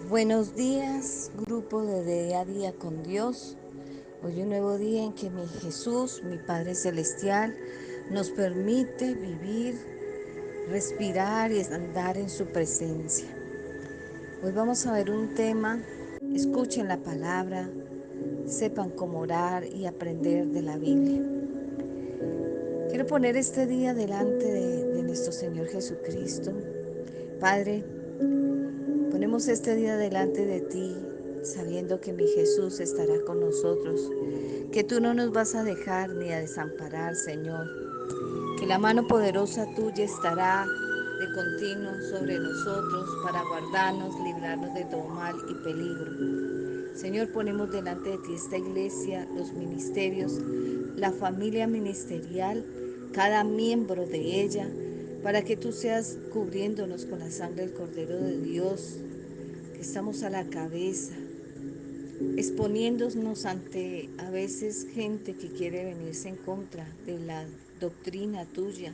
Buenos días, grupo de Día a Día con Dios. Hoy un nuevo día en que mi Jesús, mi Padre Celestial, nos permite vivir, respirar y andar en su presencia. Hoy vamos a ver un tema, escuchen la palabra, sepan cómo orar y aprender de la Biblia. Quiero poner este día delante de nuestro Señor Jesucristo. Padre, ponemos este día delante de ti, sabiendo que mi Jesús estará con nosotros, que tú no nos vas a dejar ni a desamparar, Señor, que la mano poderosa tuya estará de continuo sobre nosotros para guardarnos, librarnos de todo mal y peligro. Señor, ponemos delante de ti esta iglesia, los ministerios, la familia ministerial, cada miembro de ella, para que tú seas cubriéndonos con la sangre del Cordero de Dios, que estamos a la cabeza, exponiéndonos ante a veces gente que quiere venirse en contra de la doctrina tuya,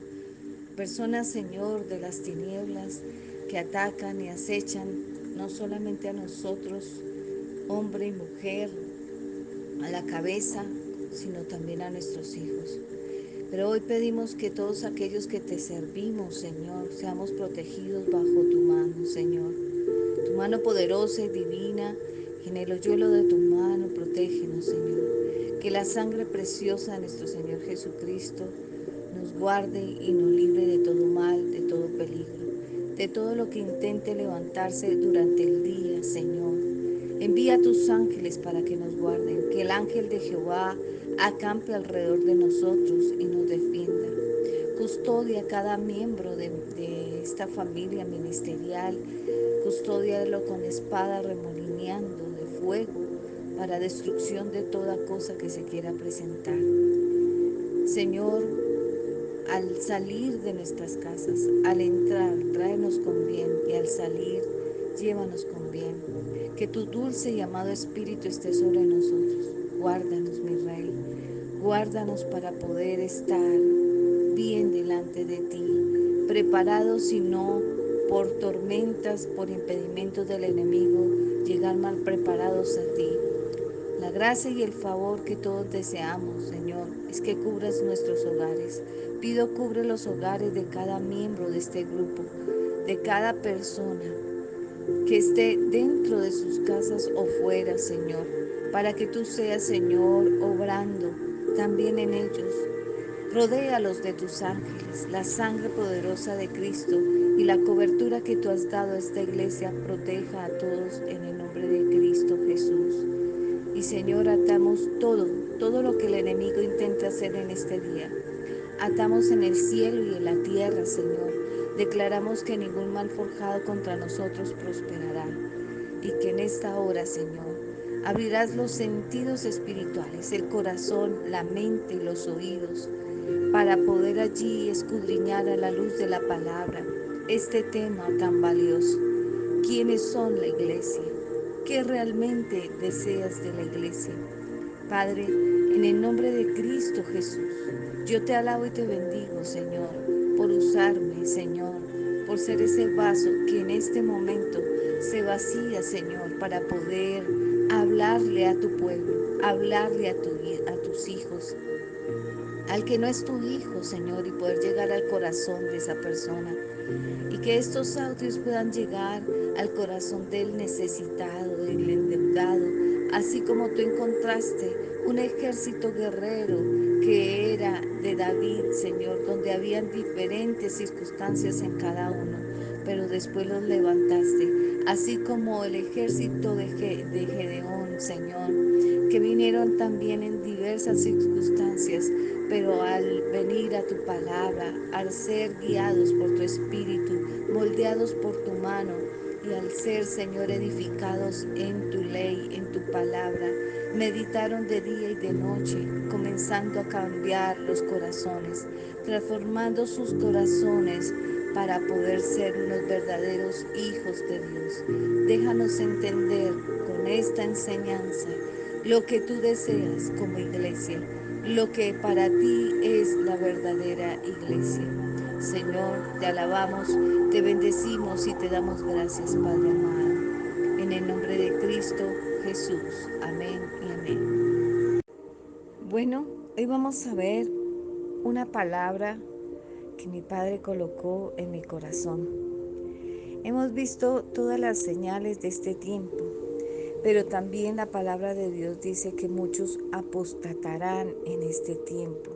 personas, Señor, de las tinieblas que atacan y acechan no solamente a nosotros, hombre y mujer, a la cabeza, sino también a nuestros hijos. Pero hoy pedimos que todos aquellos que te servimos, Señor, seamos protegidos bajo tu mano, Señor. Tu mano poderosa y divina, en el hoyuelo de tu mano, protégenos, Señor. Que la sangre preciosa de nuestro Señor Jesucristo nos guarde y nos libre de todo mal, de todo peligro, de todo lo que intente levantarse durante el día, Señor. Envía a tus ángeles para que nos guarden, que el ángel de Jehová acampe alrededor de nosotros y nos defienda. Custodia a cada miembro de esta familia ministerial, custódialo con espada remolineando de fuego para destrucción de toda cosa que se quiera presentar. Señor, al salir de nuestras casas, al entrar, tráenos con bien y al salir, llévanos con bien. Que tu dulce y amado Espíritu esté sobre nosotros. Guárdanos, mi Rey. Guárdanos para poder estar bien delante de ti, preparados y no por tormentas, por impedimentos del enemigo, llegar mal preparados a ti. La gracia y el favor que todos deseamos, Señor, es que cubras nuestros hogares. Pido cubre los hogares de cada miembro de este grupo, de cada persona que esté dentro de sus casas o fuera, Señor, para que tú seas, Señor, obrando también en ellos. Rodéalos de tus ángeles, la sangre poderosa de Cristo y la cobertura que tú has dado a esta iglesia proteja a todos en el nombre de Cristo Jesús. Y Señor, atamos todo lo que el enemigo intenta hacer en este día. Atamos en el cielo y en la tierra, Señor. Declaramos que ningún mal forjado contra nosotros prosperará. Y que en esta hora, Señor, abrirás los sentidos espirituales, el corazón, la mente y los oídos, para poder allí escudriñar a la luz de la palabra este tema tan valioso. ¿Quiénes son la iglesia? ¿Qué realmente deseas de la iglesia? Padre, en el nombre de Cristo Jesús, yo te alabo y te bendigo, Señor, por usarme, Señor, por ser ese vaso que en este momento se vacía, Señor, para poder hablarle a tu pueblo, hablarle a tus hijos, al que no es tu hijo, Señor, y poder llegar al corazón de esa persona. Y que estos audios puedan llegar al corazón del necesitado, del endeudado, así como tú encontraste un ejército guerrero que era de David, Señor, donde habían diferentes circunstancias en cada uno, pero después los levantaste, así como el ejército de Gedeón, Señor, que vinieron también en diversas circunstancias, pero al venir a tu palabra, al ser guiados por tu espíritu, moldeados por tu mano y al ser, Señor, edificados en tu ley, en tu palabra, meditaron de día y de noche, comenzando a cambiar los corazones, transformando sus corazones para poder ser unos verdaderos hijos de Dios. Déjanos entender con esta enseñanza lo que tú deseas como iglesia, lo que para ti es la verdadera iglesia. Señor, te alabamos, te bendecimos y te damos gracias, Padre amado. En en el nombre de Cristo Jesús. Amén y amén. Bueno, hoy vamos a ver una palabra que mi Padre colocó en mi corazón. Hemos visto todas las señales de este tiempo, pero también la palabra de Dios dice que muchos apostatarán en este tiempo.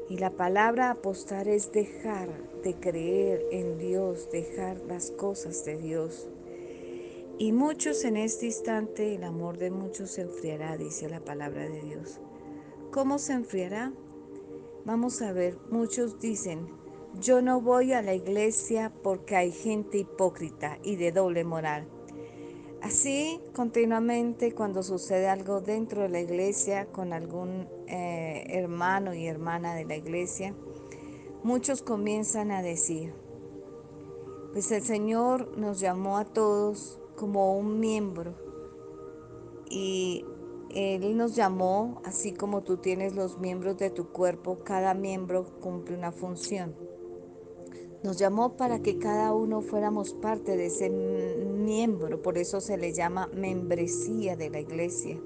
Y la palabra apostar es dejar de creer en Dios, dejar las cosas de Dios. Y muchos en este instante, el amor de muchos se enfriará, dice la palabra de Dios. ¿Cómo se enfriará? Vamos a ver, muchos dicen, yo no voy a la iglesia porque hay gente hipócrita y de doble moral. Así, continuamente, cuando sucede algo dentro de la iglesia con algún hermano y hermana de la iglesia, muchos comienzan a decir, pues el Señor nos llamó a todos como un miembro y Él nos llamó, así como tú tienes los miembros de tu cuerpo, cada miembro cumple una función. Nos llamó para que cada uno fuéramos parte de ese miembro, por eso se le llama membresía de la iglesia.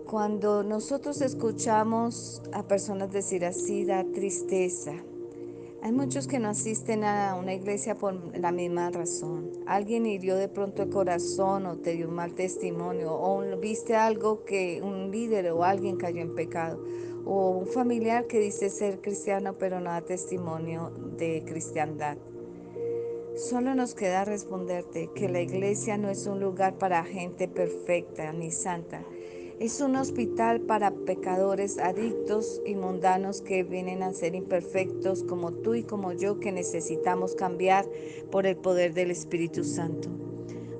Cuando nosotros escuchamos a personas decir así, da tristeza. Hay muchos que no asisten a una iglesia por la misma razón. Alguien hirió de pronto el corazón o te dio un mal testimonio o viste algo que un líder o alguien cayó en pecado o un familiar que dice ser cristiano pero no da testimonio de cristiandad. Solo nos queda responderte que la iglesia no es un lugar para gente perfecta ni santa. Es un hospital para pecadores adictos y mundanos que vienen a ser imperfectos como tú y como yo, que necesitamos cambiar por el poder del Espíritu Santo.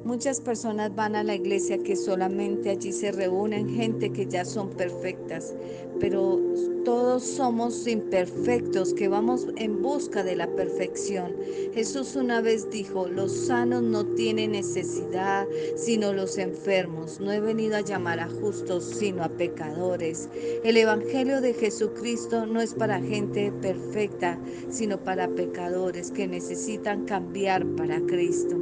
Muchas personas van a la iglesia que solamente allí se reúnen gente que ya son perfectas, pero todos somos imperfectos que vamos en busca de la perfección. Jesús una vez dijo, los sanos no tienen necesidad, sino los enfermos. No he venido a llamar a justos, sino a pecadores. El Evangelio de Jesucristo no es para gente perfecta, sino para pecadores que necesitan cambiar para Cristo.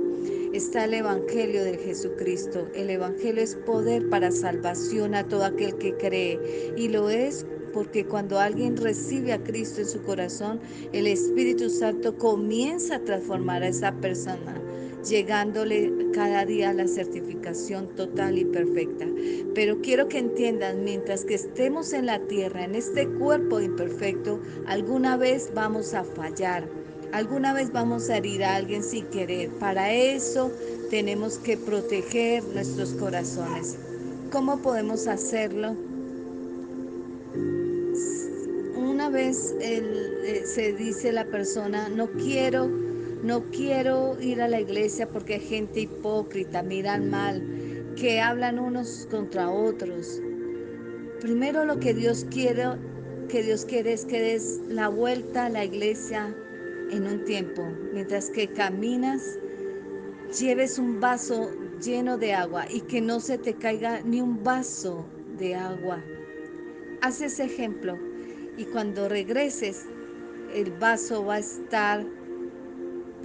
Está el Evangelio de Jesucristo. El Evangelio es poder para salvación a todo aquel que cree. Y lo es porque cuando alguien recibe a Cristo en su corazón, el Espíritu Santo comienza a transformar a esa persona, llegándole cada día a la certificación total y perfecta. Pero quiero que entiendan, mientras que estemos en la tierra, en este cuerpo imperfecto, alguna vez vamos a fallar. Alguna vez vamos a herir a alguien sin querer. Para eso tenemos que proteger nuestros corazones. ¿Cómo podemos hacerlo? Una vez se dice la persona, no quiero ir a la iglesia porque hay gente hipócrita, miran mal, que hablan unos contra otros. Primero lo que Dios quiere es que des la vuelta a la iglesia en un tiempo. Mientras que caminas, lleves un vaso lleno de agua y que no se te caiga ni un vaso de agua. Haz ese ejemplo y cuando regreses, el vaso va a estar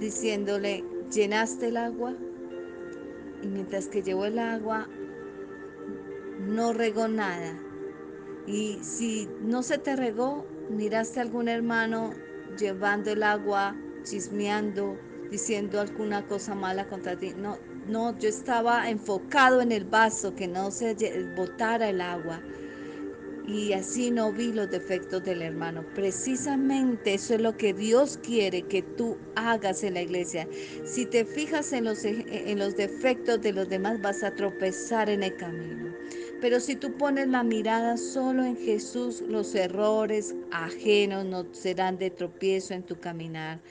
diciéndole, ¿llenaste el agua? Y mientras que llevo el agua, no regó nada. Y si no se te regó, miraste a algún hermano llevando el agua, chismeando, diciendo alguna cosa mala contra ti. No, no, yo estaba enfocado en el vaso, que no se botara el agua. Y así no vi los defectos del hermano. Precisamente eso es lo que Dios quiere que tú hagas en la iglesia. Si te fijas en los defectos de los demás, vas a tropezar en el camino. Pero si tú pones la mirada solo en Jesús, los errores ajenos no serán de tropiezo en tu caminar.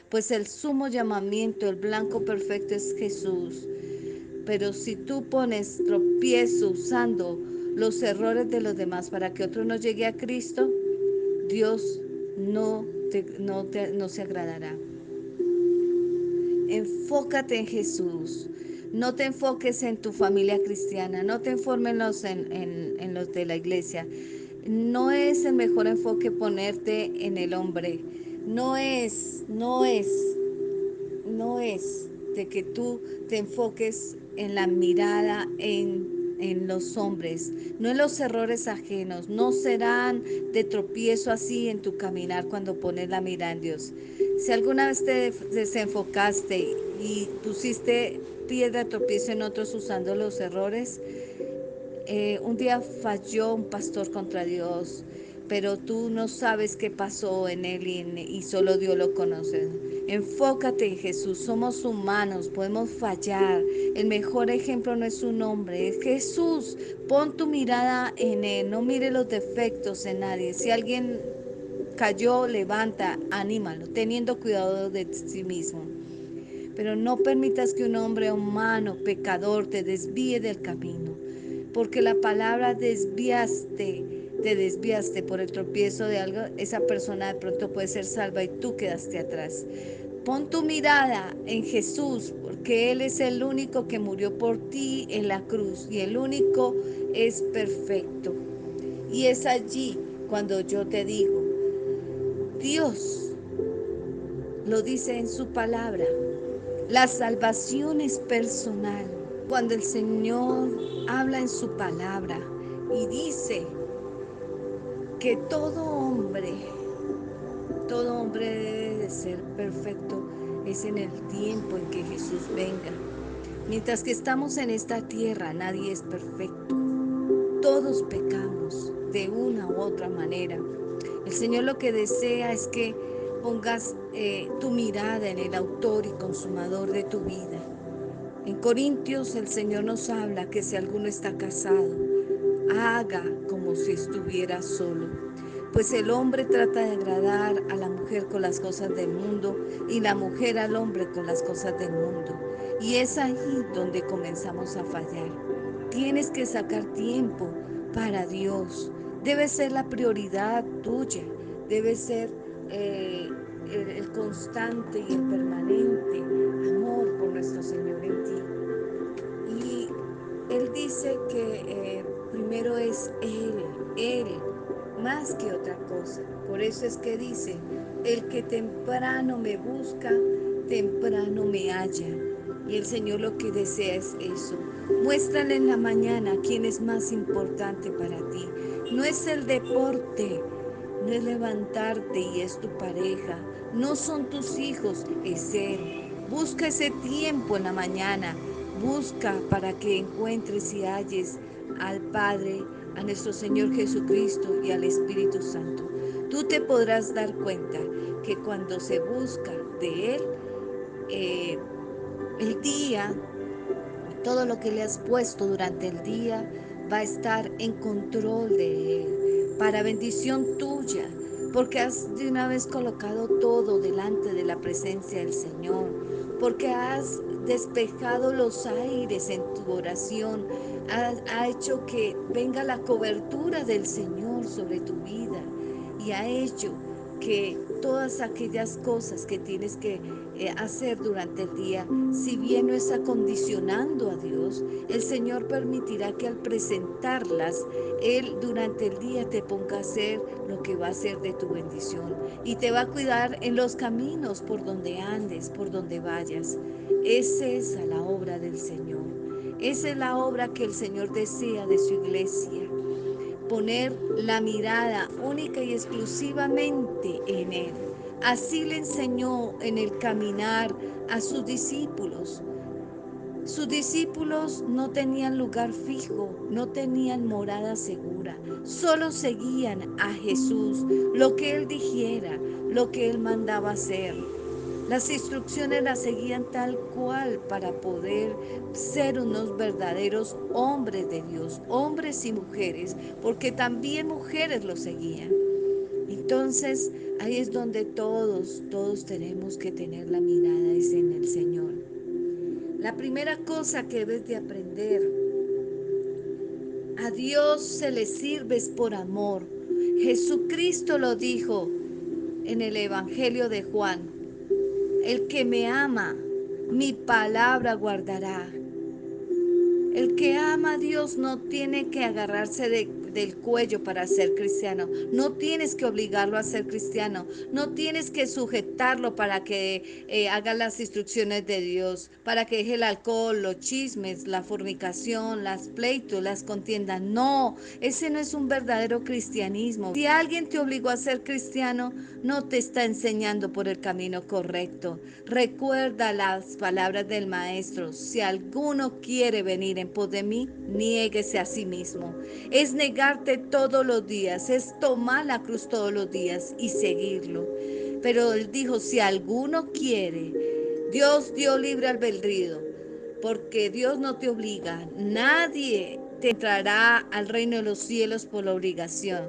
Pues el sumo llamamiento, el blanco perfecto es Jesús. Pero si tú pones tropiezo usando los errores de los demás para que otro no llegue a Cristo, Dios no se agradará. Enfócate en Jesús. No te enfoques en tu familia cristiana. No te enfoques en los de la iglesia. No es el mejor enfoque ponerte en el hombre. No es. de que tú te enfoques en la mirada en los hombres, no en los errores ajenos. No serán de tropiezo así en tu caminar cuando pones la mirada en Dios. Si alguna vez te desenfocaste y pusiste piedra de tropiezo en otros usando los errores, un día falló un pastor contra Dios, pero tú no sabes qué pasó en él y solo Dios lo conoce. Enfócate en Jesús, somos humanos, podemos fallar. El mejor ejemplo no es un hombre, es Jesús. Pon tu mirada en Él, no mire los defectos en nadie. Si alguien cayó, levanta, anímalo, teniendo cuidado de sí mismo. Pero no permitas que un hombre humano, pecador, te desvíe del camino, porque la palabra te desviaste por el tropiezo de algo, esa persona de pronto puede ser salva y tú quedaste atrás. Pon tu mirada en Jesús, porque Él es el único que murió por ti en la cruz y el único es perfecto. Y es allí cuando yo te digo, Dios lo dice en su palabra, la salvación es personal. Cuando el Señor habla en su palabra y dice que todo hombre debe de ser perfecto, es en el tiempo en que Jesús venga. Mientras que estamos en esta tierra, nadie es perfecto. Todos pecamos de una u otra manera. El Señor lo que desea es que pongas tu mirada en el autor y consumador de tu vida. En Corintios el Señor nos habla que si alguno está casado, haga como si estuviera solo. Pues el hombre trata de agradar a la mujer con las cosas del mundo y la mujer al hombre con las cosas del mundo. Y es ahí donde comenzamos a fallar. Tienes que sacar tiempo para Dios. Debe ser la prioridad tuya. Debe ser el constante y el permanente amor por nuestro Señor en ti. Y Él dice que primero es Él, más que otra cosa. Por eso es que dice, el que temprano me busca, temprano me halla. Y el Señor lo que desea es eso. Muéstrale en la mañana quién es más importante para ti. No es el deporte, no es levantarte y es tu pareja, no son tus hijos, es Él. Busca ese tiempo en la mañana, busca para que encuentres y halles al Padre, a nuestro Señor Jesucristo y al Espíritu Santo. Tú te podrás dar cuenta que cuando se busca de Él, eh, el día, todo lo que le has puesto durante el día va a estar en control de Él, para bendición tuya, porque has de una vez colocado todo delante de la presencia del Señor, porque has despejado los aires en tu oración, ha hecho que venga la cobertura del Señor sobre tu vida y ha hecho que todas aquellas cosas que tienes que hacer durante el día, si bien no está condicionando a Dios, el Señor permitirá que al presentarlas, Él durante el día te ponga a hacer lo que va a ser de tu bendición y te va a cuidar en los caminos por donde andes, por donde vayas. Esa es la obra del Señor. Esa es la obra que el Señor desea de su iglesia. Poner la mirada única y exclusivamente en Él. Así le enseñó en el caminar a sus discípulos. Sus discípulos no tenían lugar fijo, no tenían morada segura, solo seguían a Jesús, lo que Él dijera, lo que Él mandaba hacer. Las instrucciones las seguían tal cual para poder ser unos verdaderos hombres de Dios, hombres y mujeres, porque también mujeres lo seguían. Entonces, ahí es donde todos tenemos que tener la mirada, es en el Señor. La primera cosa que debes de aprender, a Dios se le sirve por amor. Jesucristo lo dijo en el Evangelio de Juan. El que me ama, mi palabra guardará. El que ama a Dios no tiene que agarrarse del cuello para ser cristiano. No tienes que obligarlo a ser cristiano. No tienes que sujetarlo para que haga las instrucciones de Dios, para que deje el alcohol, los chismes, la fornicación, las pleitos, las contiendas. No, ese no es un verdadero cristianismo. Si alguien te obligó a ser cristiano, no te está enseñando por el camino correcto. Recuerda las palabras del maestro: si alguno quiere venir en pos de mí, niéguese a sí mismo. Es negarte todos los días, es tomar la cruz todos los días y seguirlo. Pero él dijo: si alguno quiere, Dios dio libre albedrío, porque Dios no te obliga. Nadie te entrará al reino de los cielos por la obligación.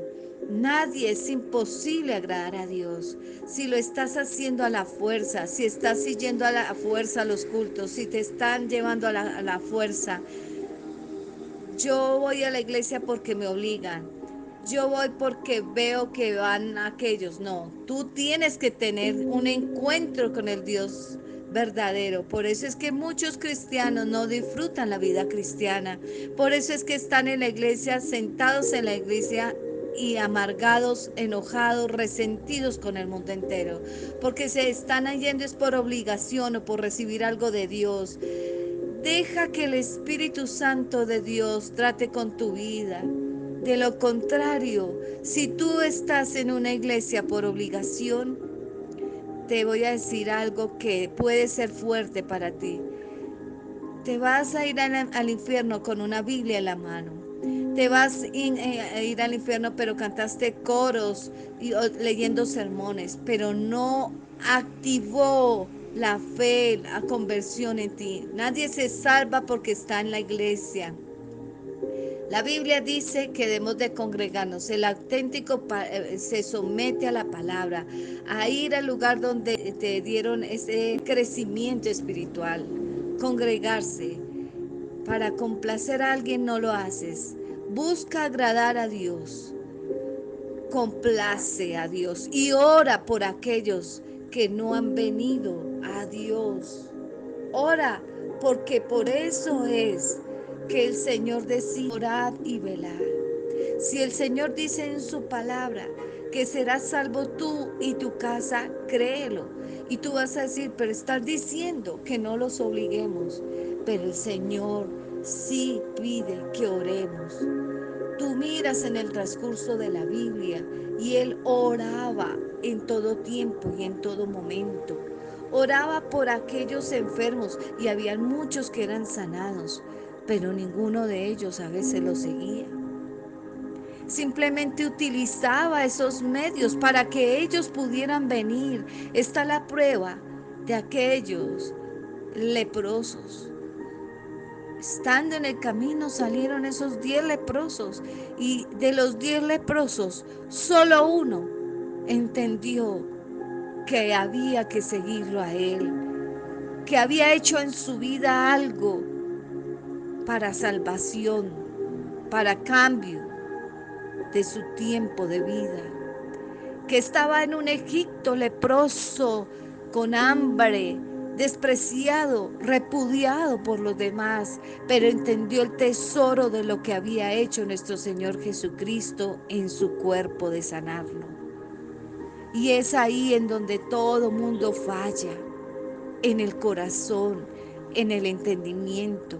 Nadie, es imposible agradar a Dios. Si lo estás haciendo a la fuerza, si estás siguiendo a la fuerza a los cultos, si te están llevando a la fuerza. Yo voy a la iglesia porque me obligan. Yo voy porque veo que van aquellos. No, tú tienes que tener un encuentro con el Dios verdadero. Por eso es que muchos cristianos no disfrutan la vida cristiana. Por eso es que están en la iglesia, sentados en la iglesia y amargados, enojados, resentidos con el mundo entero. Porque se están yendo es por obligación o por recibir algo de Dios. Deja que el Espíritu Santo de Dios trate con tu vida. De lo contrario, si tú estás en una iglesia por obligación, te voy a decir algo que puede ser fuerte para ti. Te vas a ir al infierno con una Biblia en la mano. Te vas a ir al infierno, pero cantaste coros y leyendo sermones, pero no activó la fe, la conversión en ti. Nadie se salva porque está en la iglesia. La Biblia dice que debemos de congregarnos. El auténtico se somete a la palabra, a ir al lugar donde te dieron ese crecimiento espiritual. Congregarse. Para complacer a alguien no lo haces. Busca agradar a Dios. Complace a Dios y ora por aquellos que no han venido a Dios. Ora, porque por eso es que el Señor decía: orad y velad. Si el Señor dice en su palabra que serás salvo tú y tu casa, créelo. Y tú vas a decir: pero estás diciendo que no los obliguemos. Pero el Señor sí pide que oremos. Tú miras en el transcurso de la Biblia y él oraba en todo tiempo y en todo momento. Oraba por aquellos enfermos y había muchos que eran sanados, pero ninguno de ellos a veces lo seguía. Simplemente utilizaba esos medios para que ellos pudieran venir. Está la prueba de aquellos leprosos. Estando en el camino salieron esos 10 leprosos y de los 10 leprosos solo uno entendió que había que seguirlo a él, que había hecho en su vida algo para salvación, para cambio de su tiempo de vida, que estaba en un Egipto leproso, con hambre, despreciado, repudiado por los demás, pero entendió el tesoro de lo que había hecho nuestro Señor Jesucristo en su cuerpo de sanarlo. Y es ahí en donde todo mundo falla, en el corazón, en el entendimiento,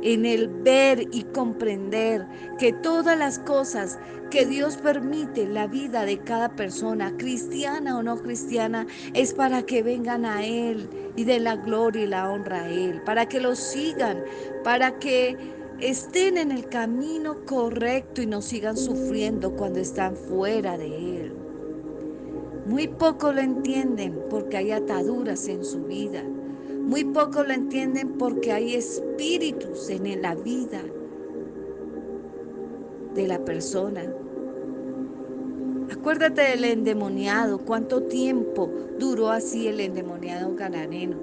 en el ver y comprender que todas las cosas que Dios permite en la vida de cada persona, cristiana o no cristiana, es para que vengan a Él y den la gloria y la honra a Él, para que lo sigan, para que estén en el camino correcto y no sigan sufriendo cuando están fuera de Él. Muy poco lo entienden porque hay ataduras en su vida. Muy poco lo entienden porque hay espíritus en la vida de la persona. Acuérdate del endemoniado, cuánto tiempo duró así el endemoniado gadareno.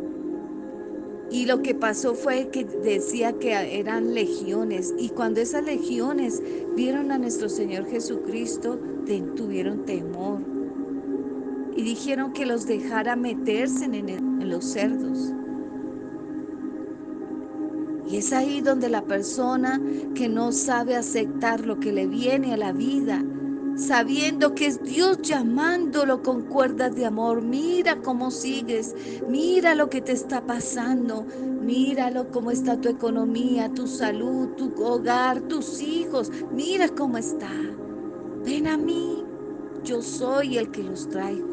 Y lo que pasó fue que decía que eran legiones, y cuando esas legiones vieron a nuestro Señor Jesucristo, tuvieron temor y dijeron que los dejara meterse en los cerdos. Y es ahí donde la persona que no sabe aceptar lo que le viene a la vida, sabiendo que es Dios llamándolo con cuerdas de amor, mira cómo sigues, mira lo que te está pasando, míralo cómo está tu economía, tu salud, tu hogar, tus hijos, mira cómo está. Ven a mí, yo soy el que los traigo.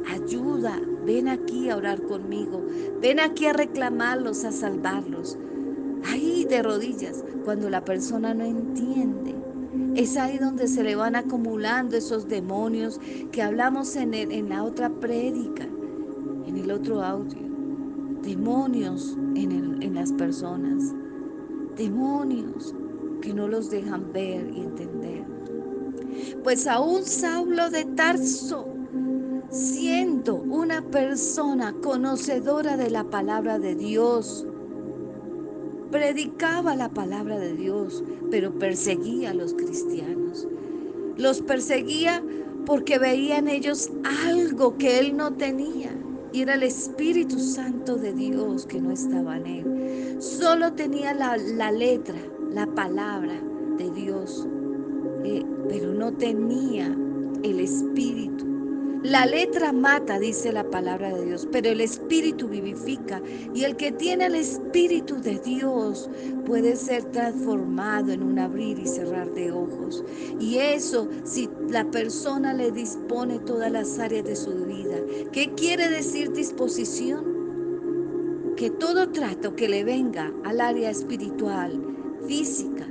Ayuda, ven aquí a orar conmigo, ven aquí a reclamarlos, a salvarlos. Ahí de rodillas, cuando la persona no entiende, es ahí donde se le van acumulando esos demonios que hablamos en la otra prédica, en el otro audio. Demonios en las personas, demonios que no los dejan ver y entender. Pues aún Saulo de Tarso, siendo una persona conocedora de la palabra de Dios, predicaba la palabra de Dios, pero perseguía a los cristianos. Los perseguía porque veía en ellos algo que él no tenía. Y era el Espíritu Santo de Dios que no estaba en él. Solo tenía la letra, la palabra de Dios, pero no tenía el Espíritu. La letra mata, dice la palabra de Dios, pero el Espíritu vivifica. Y el que tiene el Espíritu de Dios puede ser transformado en un abrir y cerrar de ojos. Y eso, si la persona le dispone todas las áreas de su vida. ¿Qué quiere decir disposición? Que todo trato que le venga al área espiritual, física,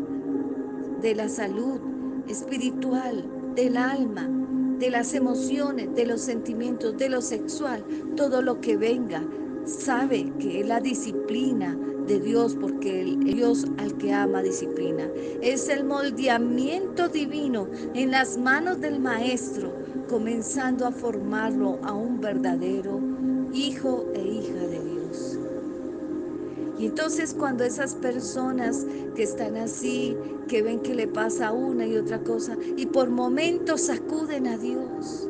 de la salud espiritual, del alma, de las emociones, de los sentimientos, de lo sexual, todo lo que venga, sabe que es la disciplina de Dios, porque el Dios al que ama disciplina. Es el moldeamiento divino en las manos del Maestro, comenzando a formarlo a un verdadero hijo e hija de Dios. Y entonces cuando esas personas que están así, que ven que le pasa una y otra cosa, y por momentos acuden a Dios,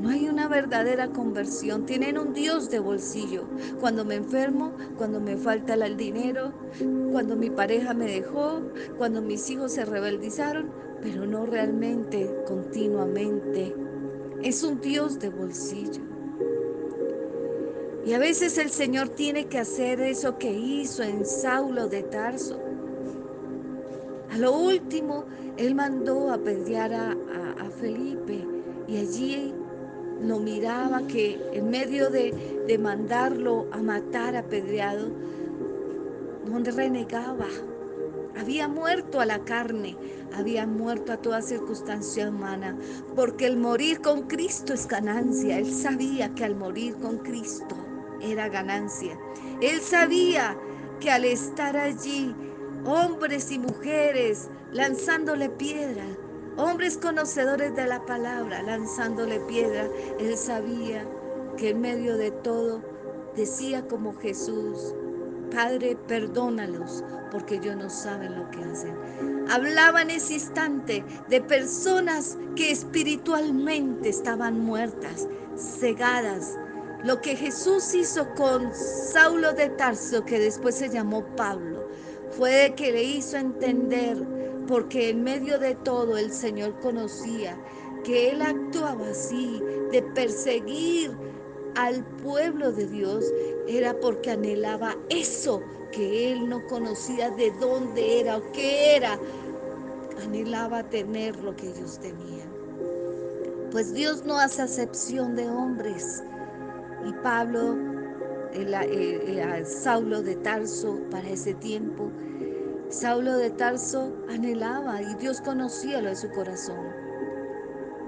no hay una verdadera conversión, tienen un Dios de bolsillo. Cuando me enfermo, cuando me falta el dinero, cuando mi pareja me dejó, cuando mis hijos se rebeldizaron, pero no realmente, continuamente. Es un Dios de bolsillo. Y a veces el Señor tiene que hacer eso que hizo en Saulo de Tarso. A lo último, Él mandó a apedrear a Felipe y allí lo miraba que en medio de mandarlo a matar apedreado, donde renegaba. Había muerto a la carne, había muerto a toda circunstancia humana, porque el morir con Cristo es ganancia. Él sabía que al morir con Cristo era ganancia. Él sabía que al estar allí, hombres y mujeres lanzándole piedra, hombres conocedores de la palabra lanzándole piedra, él sabía que en medio de todo decía como Jesús: Padre, perdónalos porque ellos no saben lo que hacen. Hablaba en ese instante de personas que espiritualmente estaban muertas, cegadas. Lo que Jesús hizo con Saulo de Tarso, que después se llamó Pablo, fue que le hizo entender, porque en medio de todo el Señor conocía que él actuaba así, de perseguir al pueblo de Dios, era porque anhelaba eso que él no conocía de dónde era o qué era. Anhelaba tener lo que ellos tenían. Pues Dios no hace acepción de hombres. Y Pablo, Saulo de Tarso, para ese tiempo, Saulo de Tarso anhelaba y Dios conocía lo de su corazón.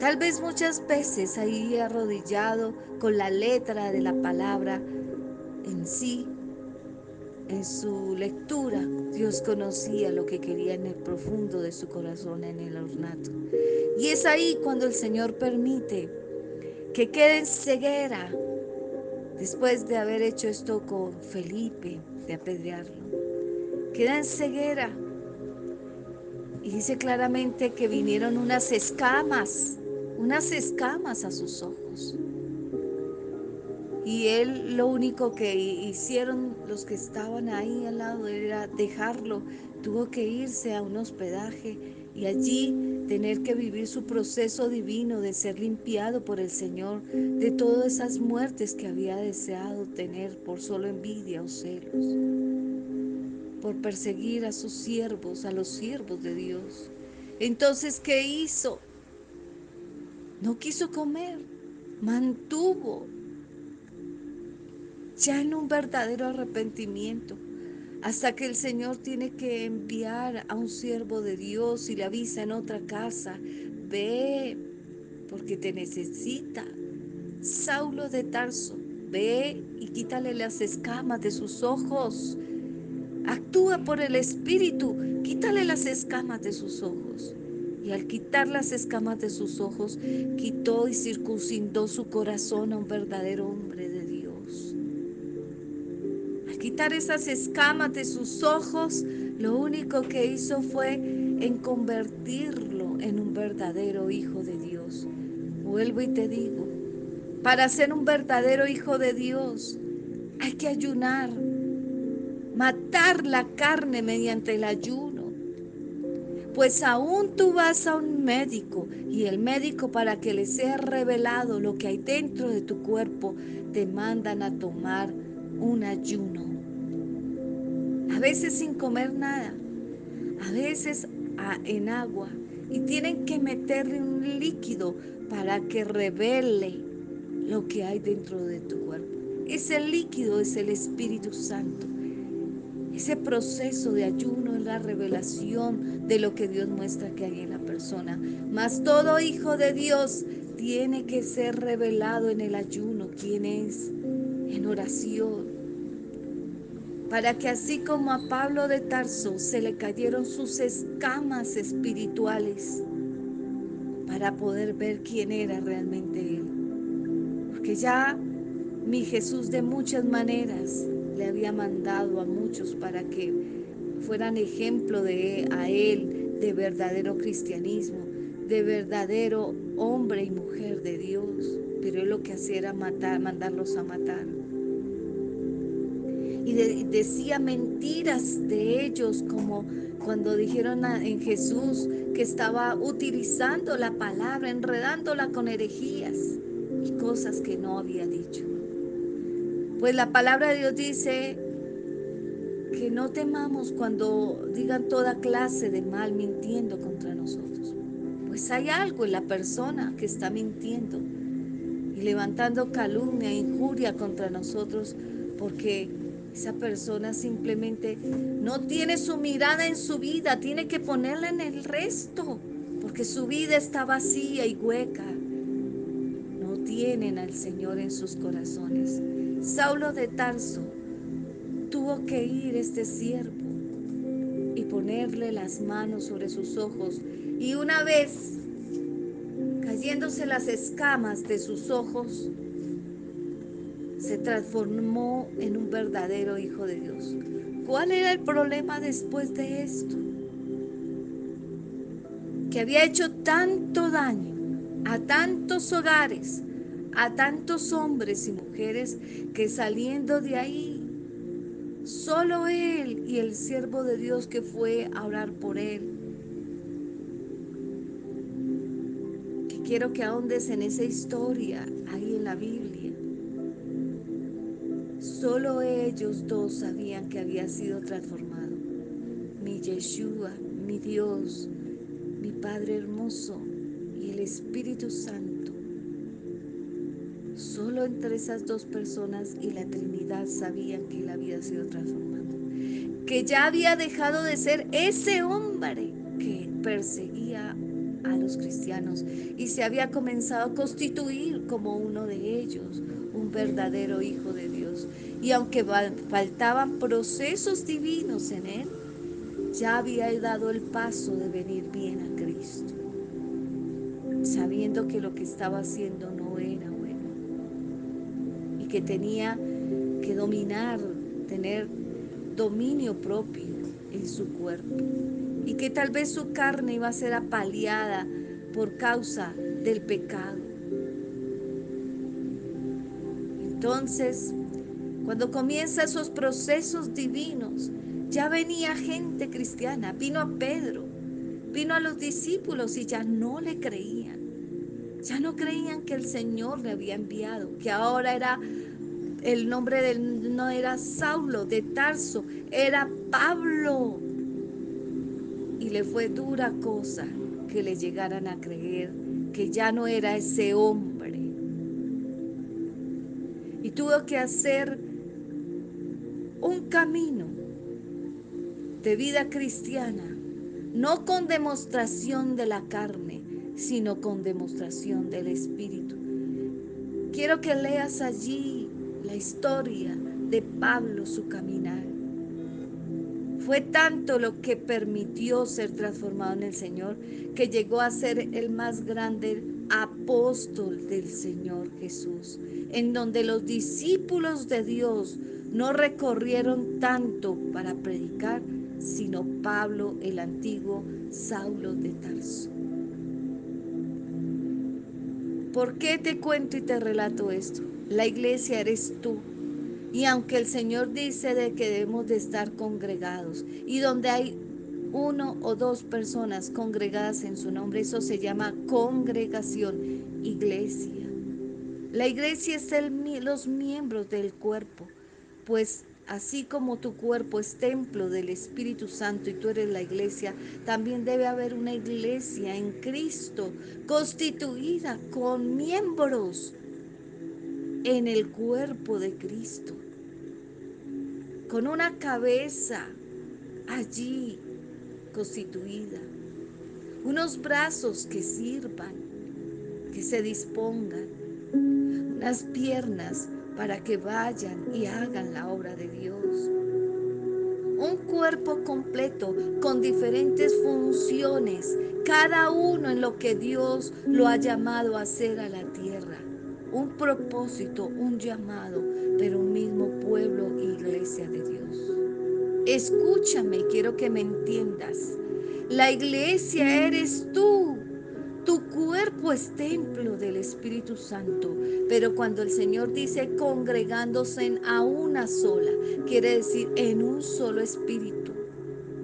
Tal vez muchas veces ahí arrodillado con la letra de la palabra en sí, en su lectura, Dios conocía lo que quería en el profundo de su corazón, en el ornato. Y es ahí cuando el Señor permite que quede en ceguera, después de haber hecho esto con Felipe, de apedrearlo. Queda en ceguera. Y dice claramente que vinieron unas escamas a sus ojos. Y él lo único que hicieron los que estaban ahí al lado era dejarlo. Tuvo que irse a un hospedaje y allí tener que vivir su proceso divino de ser limpiado por el Señor de todas esas muertes que había deseado tener por solo envidia o celos, por perseguir a sus siervos, a los siervos de Dios. Entonces, ¿qué hizo? No quiso comer, mantuvo ya en un verdadero arrepentimiento, hasta que el Señor tiene que enviar a un siervo de Dios y le avisa en otra casa: ve, porque te necesita. Saulo de Tarso, ve y quítale las escamas de sus ojos. Actúa por el Espíritu, quítale las escamas de sus ojos. Y al quitar las escamas de sus ojos, quitó y circuncidó su corazón a un verdadero hombre de Dios. Al quitar esas escamas de sus ojos, lo único que hizo fue en convertirlo en un verdadero hijo de Dios. Vuelvo y te digo, para ser un verdadero hijo de Dios hay que ayunar, matar la carne mediante el ayuno. Pues aún tú vas a un médico y el médico, para que le sea revelado lo que hay dentro de tu cuerpo, te mandan a tomar un ayuno. A veces sin comer nada, a veces en agua, y tienen que meterle un líquido para que revele lo que hay dentro de tu cuerpo. Ese líquido es el Espíritu Santo. Ese proceso de ayuno es la revelación de lo que Dios muestra que hay en la persona. Mas todo hijo de Dios tiene que ser revelado en el ayuno quién es, en oración, para que así como a Pablo de Tarso se le cayeron sus escamas espirituales, para poder ver quién era realmente él. Porque ya mi Jesús de muchas maneras le había mandado a muchos para que fueran ejemplo a él de verdadero cristianismo, de verdadero hombre y mujer de Dios. Pero él lo que hacía era matar, mandarlos a matar. Y decía mentiras de ellos, como cuando dijeron en Jesús que estaba utilizando la palabra, enredándola con herejías y cosas que no había dicho. Pues la palabra de Dios dice que no temamos cuando digan toda clase de mal mintiendo contra nosotros. Pues hay algo en la persona que está mintiendo y levantando calumnia e injuria contra nosotros, porque esa persona simplemente no tiene su mirada en su vida, tiene que ponerla en el resto, porque su vida está vacía y hueca. No tienen al Señor en sus corazones. Saulo de Tarso tuvo que ir este siervo y ponerle las manos sobre sus ojos, y una vez cayéndose las escamas de sus ojos, se transformó en un verdadero hijo de Dios. ¿Cuál era el problema después de esto? Que había hecho tanto daño a tantos hogares, a tantos hombres y mujeres, que saliendo de ahí, solo él y el siervo de Dios que fue a orar por él, que quiero que ahondes en esa historia ahí en la Biblia, solo ellos dos sabían que había sido transformado. Mi Yeshua, mi Dios, mi Padre hermoso y el Espíritu Santo. Solo entre esas dos personas y la Trinidad sabían que él había sido transformado, que ya había dejado de ser ese hombre que perseguía a los cristianos y se había comenzado a constituir como uno de ellos, un verdadero hijo de Dios. Y aunque faltaban procesos divinos en él, ya había dado el paso de venir bien a Cristo, sabiendo que lo que estaba haciendo no era bueno y que tenía que dominar, tener dominio propio en su cuerpo, y que tal vez su carne iba a ser apaleada por causa del pecado. Entonces, cuando comienza esos procesos divinos, ya venía gente cristiana, vino a Pedro, vino a los discípulos y ya no le creían. Ya no creían que el Señor le había enviado, que ahora era el nombre de él, no era Saulo de Tarso, era Pablo. Y le fue dura cosa que le llegaran a creer que ya no era ese hombre. Y tuvo que hacer un camino de vida cristiana, no con demostración de la carne, sino con demostración del Espíritu. Quiero que leas allí la historia de Pablo, su caminar. Fue tanto lo que permitió ser transformado en el Señor que llegó a ser el más grande apóstol del Señor Jesús, en donde los discípulos de Dios no recorrieron tanto para predicar, sino Pablo, el antiguo Saulo de Tarso. ¿Por qué te cuento y te relato esto? La iglesia eres tú. Y aunque el Señor dice de que debemos de estar congregados y donde hay uno o dos personas congregadas en su nombre, eso se llama congregación, iglesia. La iglesia es los miembros del cuerpo, pues así como tu cuerpo es templo del Espíritu Santo y tú eres la iglesia, también debe haber una iglesia en Cristo constituida con miembros en el cuerpo de Cristo, con una cabeza allí constituida, unos brazos que sirvan, que se dispongan, unas piernas para que vayan y hagan la obra de Dios. Un cuerpo completo con diferentes funciones, cada uno en lo que Dios lo ha llamado a hacer a la tierra. Un propósito, un llamado, pero un mismo pueblo e iglesia de Dios. Escúchame, quiero que me entiendas. La iglesia eres tú. Tu cuerpo es templo del Espíritu Santo, pero cuando el Señor dice congregándose a una sola, quiere decir en un solo espíritu.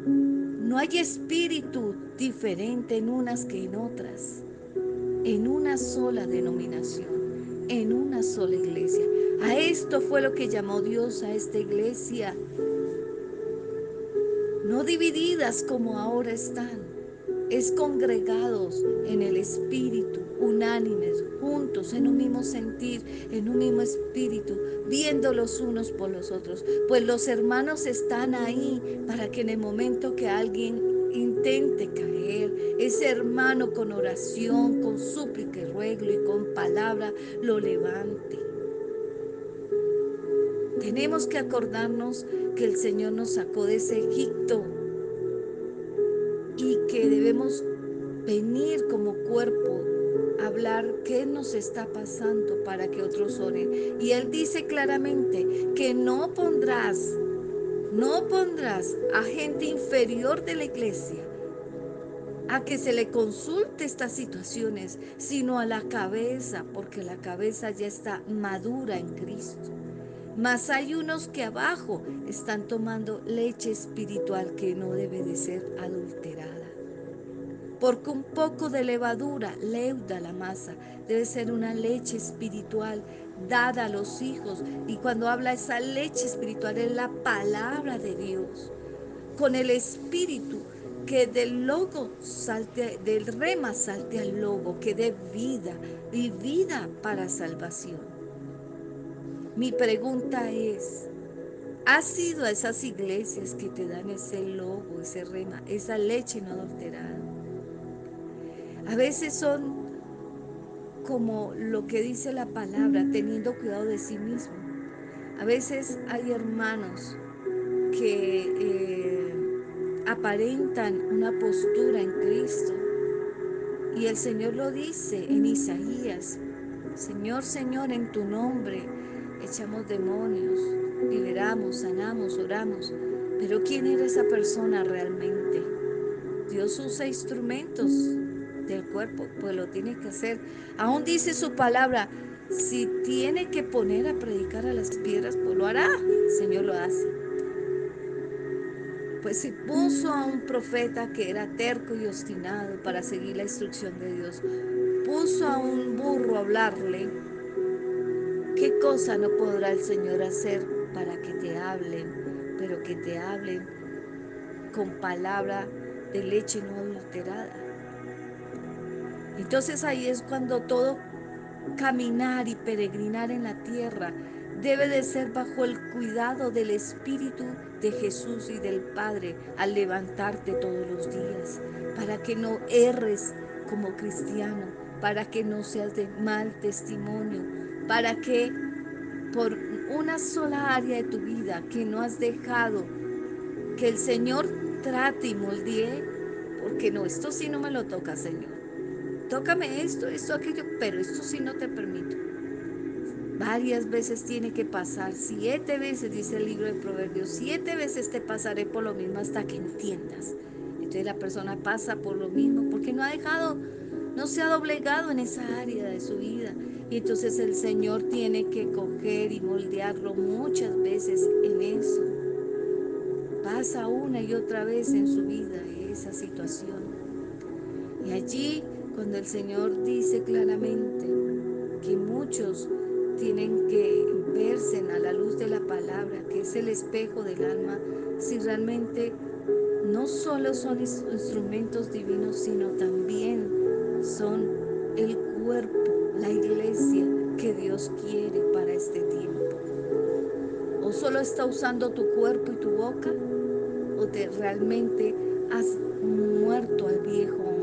No hay espíritu diferente en unas que en otras, en una sola denominación, en una sola iglesia. A esto fue lo que llamó Dios a esta iglesia, no divididas como ahora están, es congregados en el espíritu, unánimes, juntos, en un mismo sentir, en un mismo espíritu, viendo los unos por los otros. Pues los hermanos están ahí para que en el momento que alguien intente caer, ese hermano con oración, con súplica y ruego y con palabra lo levante. Tenemos que acordarnos que el Señor nos sacó de ese Egipto y que debemos venir como cuerpo a hablar qué nos está pasando para que otros oren. Y Él dice claramente que no pondrás a gente inferior de la iglesia a que se le consulte estas situaciones, sino a la cabeza, porque la cabeza ya está madura en Cristo. Mas hay unos que abajo están tomando leche espiritual que no debe de ser adulterada. Porque un poco de levadura leuda la masa. Debe ser una leche espiritual dada a los hijos. Y cuando habla esa leche espiritual es la palabra de Dios. Con el espíritu que del logo salte, del rema salte al logo, que dé vida y vida para salvación. Mi pregunta es, ¿has ido a esas iglesias que te dan ese logo, ese rema, esa leche no adulterada? A veces son como lo que dice la palabra, teniendo cuidado de sí mismo. A veces hay hermanos que aparentan una postura en Cristo y el Señor lo dice en Isaías: Señor, Señor, en tu nombre echamos demonios, liberamos, sanamos, oramos. Pero ¿quién era esa persona realmente? Dios usa instrumentos del cuerpo, pues lo tiene que hacer. Aún dice su palabra, Si tiene que poner a predicar a las piedras, pues lo hará. El Señor lo hace. Pues si puso a un profeta que era terco y obstinado para seguir la instrucción de Dios, puso a un burro a hablarle, ¿qué cosa no podrá el Señor hacer para que te hablen, pero que te hablen con palabra de leche no adulterada? Entonces ahí es cuando todo caminar y peregrinar en la tierra debe de ser bajo el cuidado del Espíritu de Jesús y del Padre al levantarte todos los días, para que no erres como cristiano, para que no seas de mal testimonio, para que por una sola área de tu vida que no has dejado que el Señor trate y moldee, porque no, esto sí no me lo toca, Señor. Tócame esto, esto, aquello, pero esto sí no te permito. Varias veces tiene que pasar, 7 veces, dice el libro de Proverbios, 7 veces te pasaré por lo mismo hasta que entiendas. Entonces la persona pasa por lo mismo porque no ha dejado, no se ha doblegado en esa área de su vida. Y entonces el Señor tiene que coger y moldearlo muchas veces en eso. Pasa una y otra vez en su vida esa situación. Y allí, cuando el Señor dice claramente que muchos tienen que verse a la luz de la palabra, que es el espejo del alma, si realmente no solo son instrumentos divinos, sino también son el cuerpo, la iglesia que Dios quiere para este tiempo. O solo está usando tu cuerpo y tu boca, o te realmente has muerto al viejo hombre.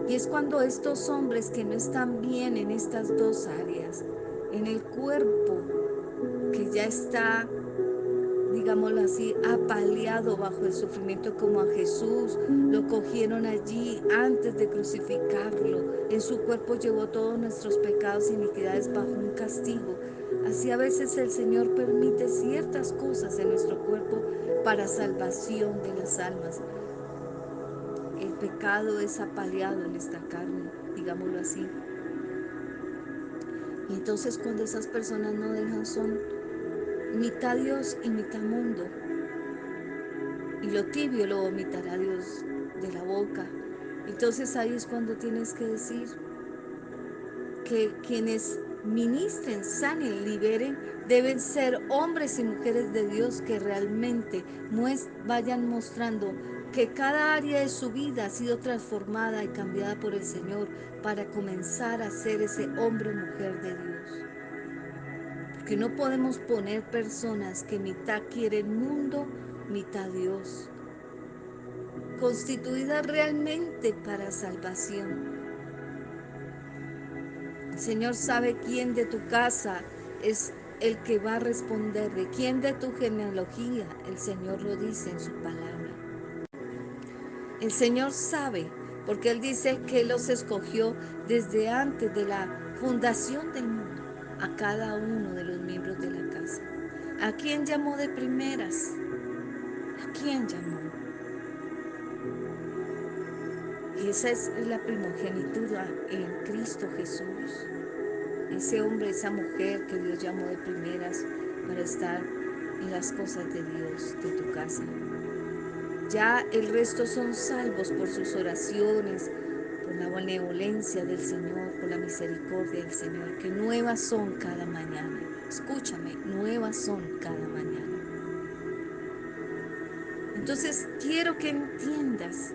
Y es cuando estos hombres que no están bien en estas dos áreas, en el cuerpo que ya está, digámoslo así, apaleado bajo el sufrimiento como a Jesús, lo cogieron allí antes de crucificarlo, en su cuerpo llevó todos nuestros pecados e iniquidades bajo un castigo. Así a veces el Señor permite ciertas cosas en nuestro cuerpo para salvación de las almas. El pecado es apaleado en esta carne, digámoslo así. Y entonces cuando esas personas no dejan son mitad Dios y mitad mundo. Y lo tibio lo vomitará Dios de la boca. Entonces ahí es cuando tienes que decir que quienes ministren, sanen, liberen, deben ser hombres y mujeres de Dios que realmente vayan mostrando que cada área de su vida ha sido transformada y cambiada por el Señor para comenzar a ser ese hombre o mujer de Dios. Porque no podemos poner personas que mitad quieren mundo, mitad Dios, constituidas realmente para salvación. El Señor sabe quién de tu casa es el que va a responder, de quién de tu genealogía, el Señor lo dice en su palabra. El Señor sabe, porque Él dice que Él los escogió desde antes de la fundación del mundo, a cada uno de los miembros de la casa. ¿A quién llamó de primeras? ¿A quién llamó? Y esa es la primogenitura en Cristo Jesús. Ese hombre, esa mujer que Dios llamó de primeras para estar en las cosas de Dios, de tu casa. Ya el resto son salvos por sus oraciones, por la benevolencia del Señor, por la misericordia del Señor, que nuevas son cada mañana. Escúchame, nuevas son cada mañana. Entonces quiero que entiendas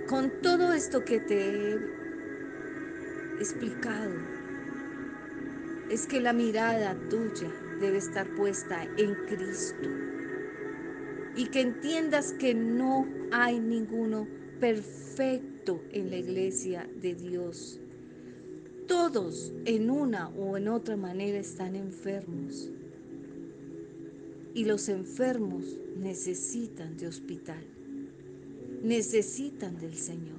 con todo esto que te he explicado, es que la mirada tuya debe estar puesta en Cristo y que entiendas que no hay ninguno perfecto en la iglesia de Dios. Todos en una o en otra manera están enfermos y los enfermos necesitan de hospital, necesitan del Señor.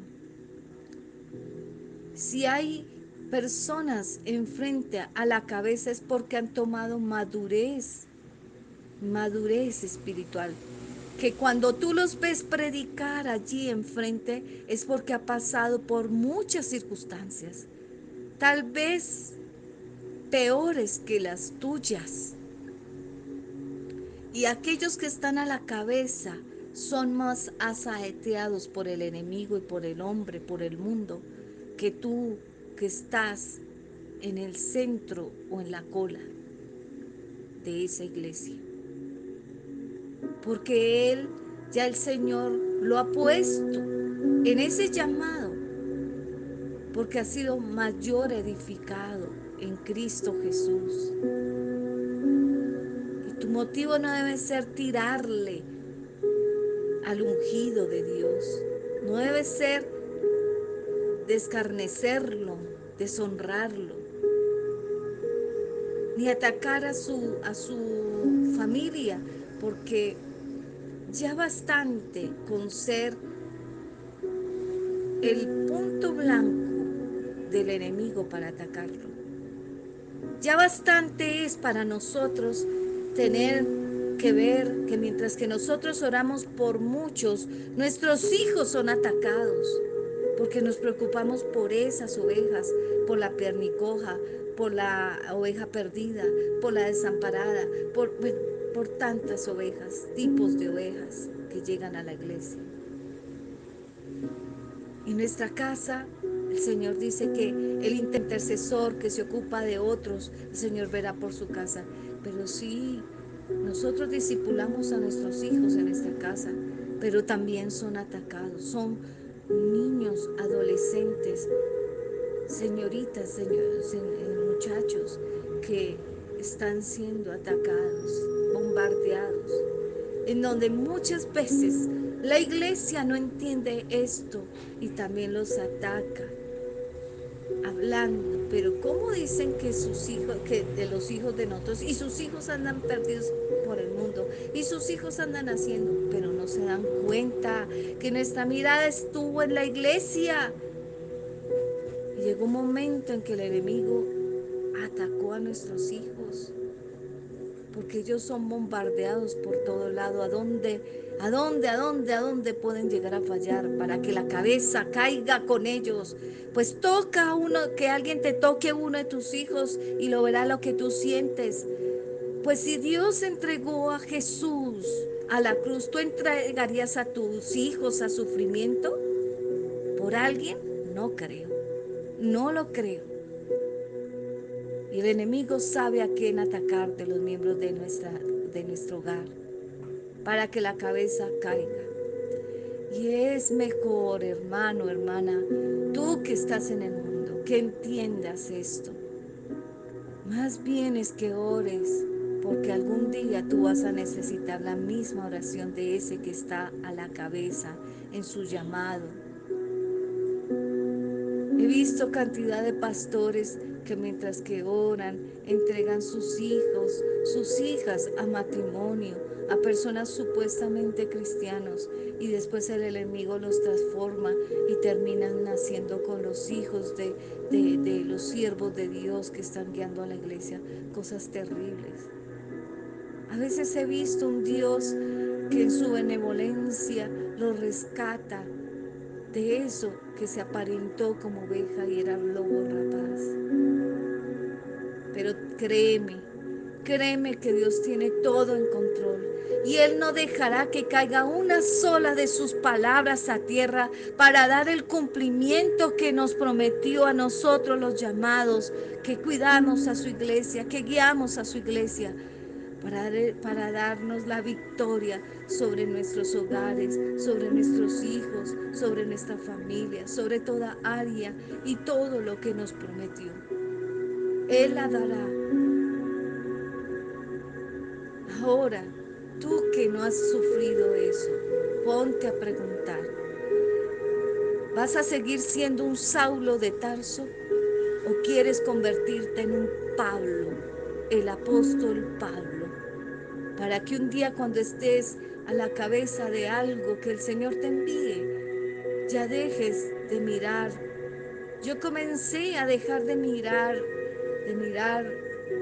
Si hay personas enfrente a la cabeza es porque han tomado madurez espiritual, que cuando tú los ves predicar allí enfrente es porque ha pasado por muchas circunstancias. Tal vez peores que las tuyas. Y aquellos que están a la cabeza son más asaeteados por el enemigo y por el hombre, por el mundo, que tú que estás en el centro o en la cola de esa iglesia. Porque Él, ya el Señor lo ha puesto en ese llamado, porque ha sido mayor edificado en Cristo Jesús. Y tu motivo no debe ser tirarle al ungido de Dios, no debe ser descarnecerlo, deshonrarlo, ni atacar a su familia, porque ya bastante con ser el punto blanco del enemigo para atacarlo. Ya bastante es para nosotros tener que ver que mientras que nosotros oramos por muchos, nuestros hijos son atacados, porque nos preocupamos por esas ovejas, por la pernicoja, por la oveja perdida, por la desamparada, por tantas ovejas, tipos de ovejas que llegan a la iglesia. En nuestra casa, el Señor dice que el intercesor que se ocupa de otros, el Señor verá por su casa. Pero sí, nosotros discipulamos a nuestros hijos en esta casa, pero también son atacados, son niños, adolescentes, señoritas, muchachos que están siendo atacados, bombardeados, en donde muchas veces la iglesia no entiende esto y también los ataca, hablando, pero ¿cómo dicen que sus hijos, que de los hijos de nosotros, y sus hijos andan perdidos por el mundo, y sus hijos andan haciendo, pero no se dan cuenta que nuestra mirada estuvo en la iglesia? Y llegó un momento en que el enemigo atacó a nuestros hijos, porque ellos son bombardeados por todo lado. ¿A dónde pueden llegar a fallar para que la cabeza caiga con ellos? Pues toca a uno, que alguien te toque uno de tus hijos y lo verá lo que tú sientes. Pues si Dios entregó a Jesús a la cruz, ¿tú entregarías a tus hijos a sufrimiento por alguien? No creo, no lo creo. Y el enemigo sabe a quién atacar de los miembros de nuestro hogar para que la cabeza caiga. Y es mejor, hermano, hermana, tú que estás en el mundo, que entiendas esto. Más bien es que ores, porque algún día tú vas a necesitar la misma oración de ese que está a la cabeza en su llamado. He visto cantidad de pastores que mientras que oran, entregan sus hijos, sus hijas a matrimonio, a personas supuestamente cristianos, y después el enemigo los transforma y terminan naciendo con los hijos de los siervos de Dios que están guiando a la iglesia, cosas terribles. A veces he visto un Dios que en su benevolencia los rescata de eso que se aparentó como oveja y era lobo rapaz. Pero créeme que Dios tiene todo en control y Él no dejará que caiga una sola de sus palabras a tierra para dar el cumplimiento que nos prometió a nosotros los llamados, que cuidamos a su iglesia, que guiamos a su iglesia, para darnos la victoria sobre nuestros hogares, sobre nuestros hijos, sobre nuestra familia, sobre toda área y todo lo que nos prometió. Él la dará. Ahora, tú que no has sufrido eso, ponte a preguntar, ¿vas a seguir siendo un Saulo de Tarso o quieres convertirte en un Pablo, el apóstol Pablo? Para que un día cuando estés a la cabeza de algo que el Señor te envíe, ya dejes de mirar. Yo comencé a dejar de mirar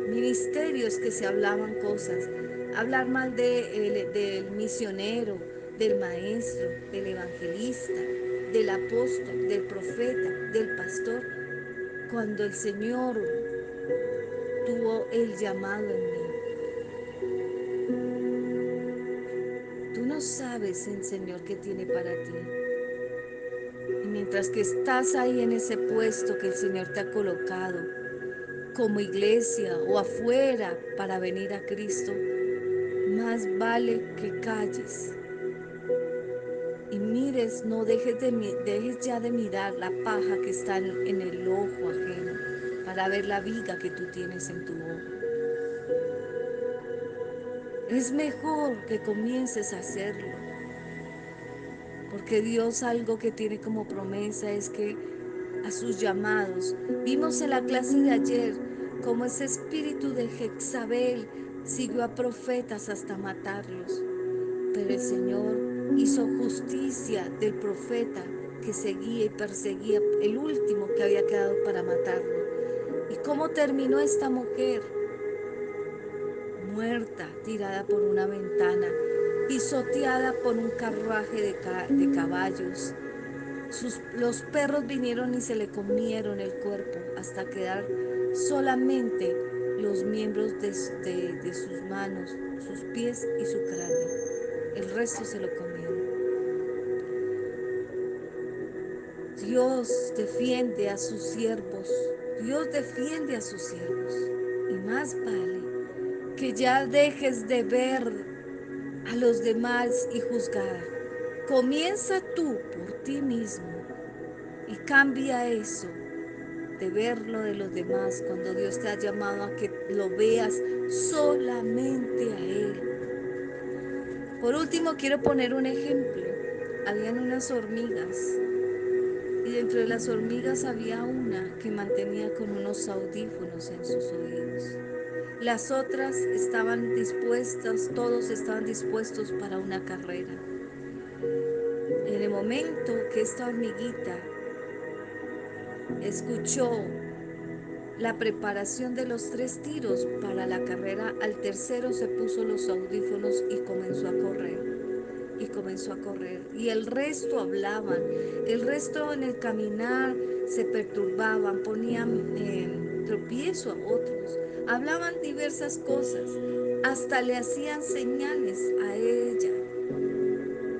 ministerios que se hablaban cosas, hablar mal del misionero, del maestro, del evangelista, del apóstol, del profeta, del pastor, cuando el Señor tuvo el llamado en mí. Tú no sabes el Señor qué tiene para ti. Y mientras que estás ahí en ese puesto que el Señor te ha colocado, como iglesia o afuera para venir a Cristo, más vale que calles y mires, no dejes, dejes ya de mirar la paja que está en el ojo ajeno para ver la viga que tú tienes en tu ojo. Es mejor que comiences a hacerlo, porque Dios algo que tiene como promesa es que a sus llamados, vimos en la clase de ayer cómo ese espíritu de Jezabel siguió a profetas hasta matarlos, pero el Señor hizo justicia del profeta que seguía y perseguía el último que había quedado para matarlo. ¿Y cómo terminó esta mujer? Muerta, tirada por una ventana, pisoteada por un carruaje de caballos. Los perros vinieron y se le comieron el cuerpo hasta quedar solamente los miembros de sus manos, sus pies y su cráneo. El resto se lo comieron. Dios defiende a sus siervos. Dios defiende a sus siervos. Y más vale que ya dejes de ver a los demás y juzgar. Comienza tú por ti mismo y cambia eso de ver lo de los demás cuando Dios te ha llamado a que lo veas solamente a Él. Por último, quiero poner un ejemplo. Habían unas hormigas y dentro de las hormigas había una que mantenía con unos audífonos en sus oídos. Las otras estaban dispuestas, todos estaban dispuestos para una carrera. En el momento que esta hormiguita escuchó la preparación de los 3 tiros para la carrera, al tercero se puso los audífonos y comenzó a correr. Y comenzó a correr. Y el resto hablaban. El resto en el caminar se perturbaban, ponían tropiezo a otros. Hablaban diversas cosas. Hasta le hacían señales a ella.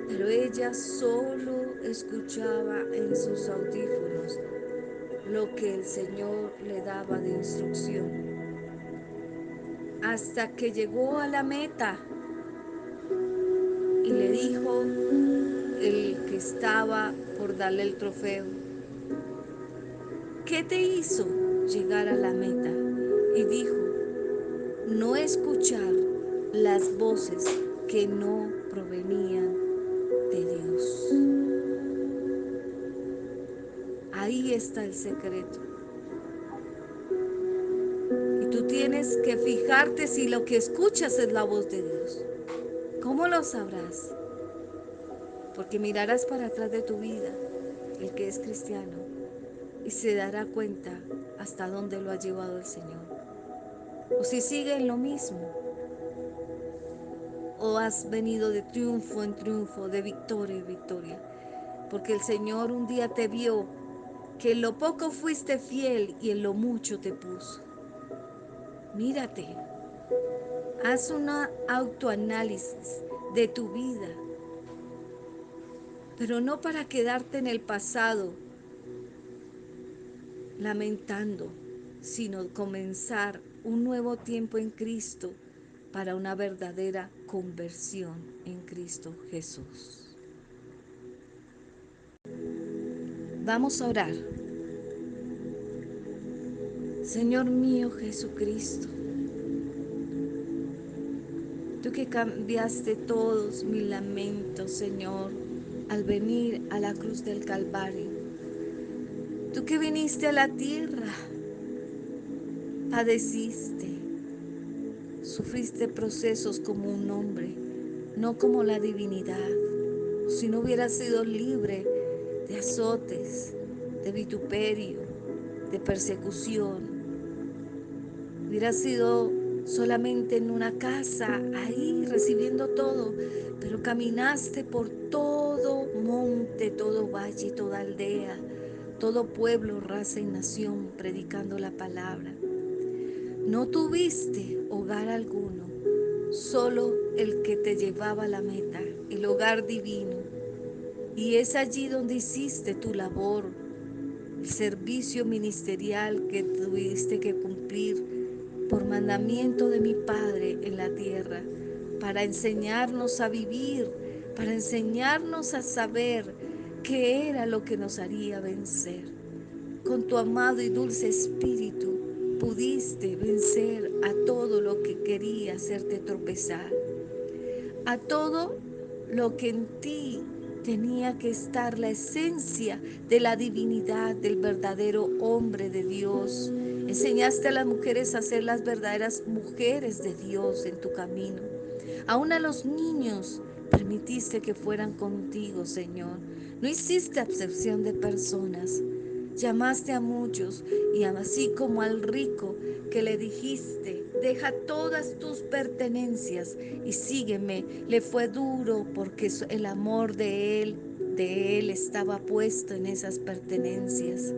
Pero ella solo escuchaba en sus audífonos lo que el Señor le daba de instrucción, hasta que llegó a la meta y le dijo el que estaba por darle el trofeo, ¿qué te hizo llegar a la meta? Y dijo, no escuchar las voces que no provenían de Dios. Ahí está el secreto. Y tú tienes que fijarte si lo que escuchas es la voz de Dios. ¿Cómo lo sabrás? Porque mirarás para atrás de tu vida, el que es cristiano, y se dará cuenta hasta dónde lo ha llevado el Señor. O si sigue en lo mismo, o has venido de triunfo en triunfo, de victoria en victoria. Porque el Señor un día te vio que en lo poco fuiste fiel y en lo mucho te puso. Mírate, haz un autoanálisis de tu vida, pero no para quedarte en el pasado lamentando, sino comenzar un nuevo tiempo en Cristo para una verdadera conversión en Cristo Jesús. Vamos a orar. Señor mío Jesucristo, tú que cambiaste todos mis lamentos, Señor, al venir a la cruz del Calvario, tú que viniste a la tierra, padeciste, sufriste procesos como un hombre, no como la divinidad. Si no hubieras sido libre de azotes, de vituperio, de persecución, hubieras sido solamente en una casa, ahí recibiendo todo, pero caminaste por todo monte, todo valle, toda aldea, todo pueblo, raza y nación, predicando la palabra. No tuviste hogar alguno, solo el que te llevaba a la meta, el hogar divino. Y es allí donde hiciste tu labor, el servicio ministerial que tuviste que cumplir por mandamiento de mi Padre en la tierra, para enseñarnos a vivir, para enseñarnos a saber qué era lo que nos haría vencer. Con tu amado y dulce espíritu pudiste vencer a todo lo que quería hacerte tropezar, a todo lo que en ti tenía que estar la esencia de la divinidad del verdadero hombre de Dios. Enseñaste a las mujeres a ser las verdaderas mujeres de Dios en tu camino. Aún a los niños permitiste que fueran contigo, Señor. No hiciste acepción de personas. Llamaste a muchos y así como al rico que le dijiste, deja todas tus pertenencias y sígueme, le fue duro porque el amor de él estaba puesto en esas pertenencias.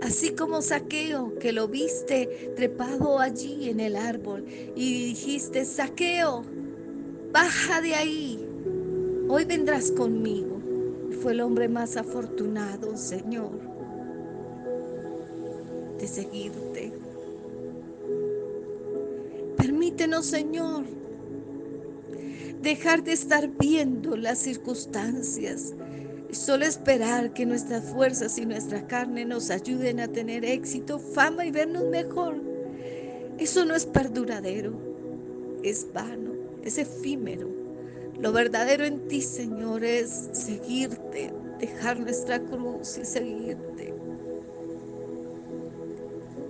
Así como Zaqueo, que lo viste trepado allí en el árbol y dijiste, Zaqueo, baja de ahí, hoy vendrás conmigo. Y fue el hombre más afortunado, Señor, de seguirte. Permítenos, Señor, dejar de estar viendo las circunstancias y solo esperar que nuestras fuerzas y nuestra carne nos ayuden a tener éxito, fama y vernos mejor. Eso no es perduradero, es vano, es efímero. Lo verdadero en ti, Señor, es seguirte, dejar nuestra cruz y seguirte.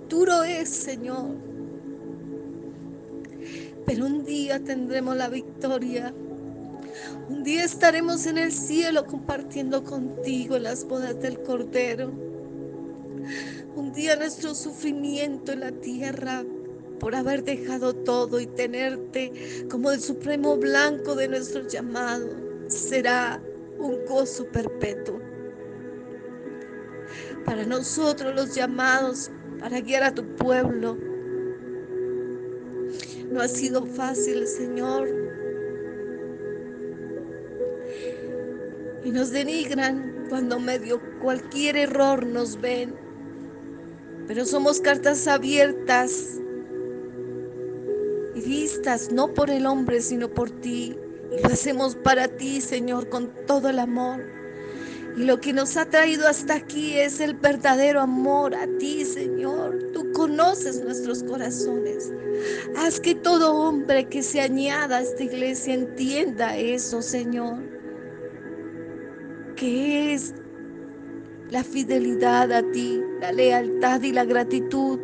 Duro es, Señor, pero un día tendremos la victoria. Un día estaremos en el cielo compartiendo contigo las bodas del Cordero. Un día nuestro sufrimiento en la tierra por haber dejado todo y tenerte como el supremo blanco de nuestro llamado será un gozo perpetuo. Para nosotros los llamados para guiar a tu pueblo no ha sido fácil, Señor, y nos denigran cuando medio cualquier error nos ven, pero somos cartas abiertas y vistas no por el hombre sino por ti, y lo hacemos para ti, Señor, con todo el amor. Y lo que nos ha traído hasta aquí es el verdadero amor a ti, Señor. Tú conoces nuestros corazones. Haz que todo hombre que se añada a esta iglesia entienda eso, Señor, que es la fidelidad a ti, la lealtad y la gratitud,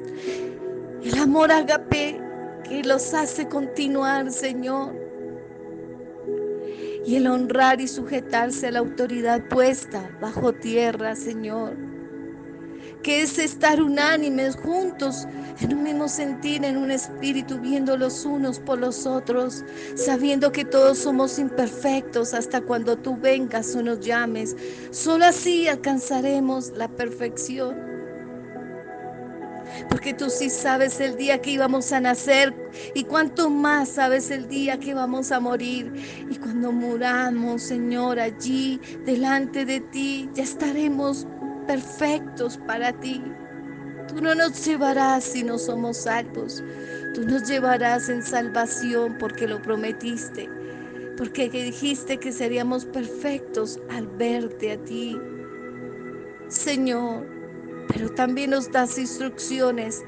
el amor ágape que los hace continuar, Señor, y el honrar y sujetarse a la autoridad puesta bajo tierra, Señor, que es estar unánimes juntos en un mismo sentir, en un espíritu, viendo los unos por los otros, sabiendo que todos somos imperfectos hasta cuando tú vengas o nos llames. Solo así alcanzaremos la perfección. Porque tú sí sabes el día que íbamos a nacer y cuánto más sabes el día que vamos a morir. Y cuando muramos, Señor, allí delante de ti, ya estaremos perfectos para ti. Tú no nos llevarás si no somos salvos. Tú nos llevarás en salvación porque lo prometiste. Porque dijiste que seríamos perfectos al verte a ti, Señor. Pero también nos das instrucciones